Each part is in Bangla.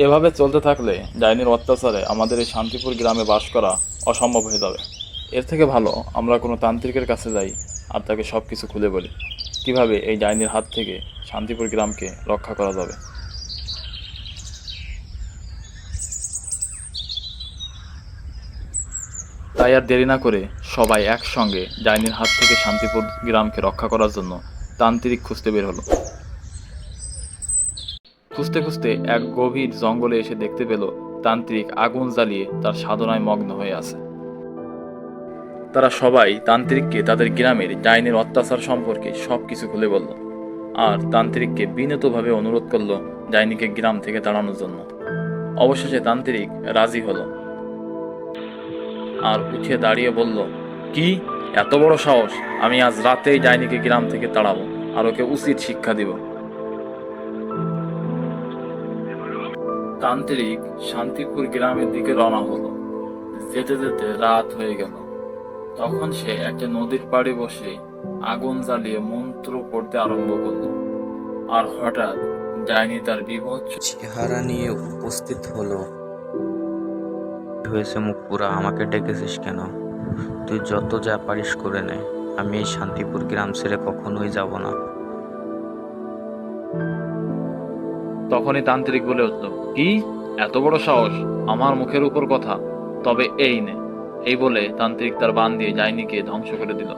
এভাবে চলতে থাকলে ডাইনির অত্যাচারে আমাদের এই শান্তিপুর গ্রামে বাস করা অসম্ভব হয়ে যাবে। এর থেকে ভালো আমরা কোনো তান্ত্রিকের কাছে যাই আর তাকে সব কিছু খুলে বলি, কিভাবে এই ডাইনির হাত থেকে শান্তিপুর গ্রামকে রক্ষা করা যাবে। তাই আর দেরি না করে সবাই একসঙ্গে ডাইনির হাত থেকে শান্তিপুর গ্রামকে রক্ষা করার জন্য তান্ত্রিক খুঁজতে বের হলো। খুঁজতে খুঁজতে এক গভীর জঙ্গলে এসে দেখতে পেল তান্ত্রিক আগুন জ্বালিয়ে তার সাধনায় মগ্ন হয়ে আছে। তারা সবাই তান্ত্রিককে তাদের গ্রামের ডাইনের অত্যাচার সম্পর্কে সবকিছু খুলে বলল আর তান্ত্রিককে বিনীতভাবে অনুরোধ করলো ডাইনিকে গ্রাম থেকে তাড়ানোর জন্য। অবশেষে তান্ত্রিক রাজি হলো আর উঠে দাঁড়িয়ে বলল, কি এত বড় সাহস! আমি আজ রাতেই ডাইনিকে গ্রাম থেকে তাড়াবো আর ওকে উচিত শিক্ষা দিব। তান্ত্রিক শান্তিপুর গ্রামের দিকে রওনা হলো। যেতে যেতে রাত হয়ে গেল। তখন সে একটা নদীর পাড়ে বসে আগুন জ্বালিয়ে মন্ত্র পড়তে আরম্ভ করলো। আর হঠাৎ ডাইনি তার বিভৎস চেহারা নিয়ে উপস্থিত হলো। কি হয়েছে মুখ পুরা, আমাকে ডেকেছিস কেন? তুই যত যা পারিস করে নে, আমি এই শান্তিপুর গ্রাম ছেড়ে কখনোই যাব না। তখনই তান্ত্রিক বলে উঠল, কি এত বড় সাহস! আমার মুখের উপর কথা! তবে এই নে। এই বলে তান্ত্রিক তার বান দিয়ে ডাইনিকে ধ্বংস করে দিল।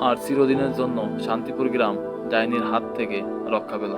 আর চিরদিনের জন্য শান্তিপুর গ্রাম ডাইনির হাত থেকে রক্ষা পেল।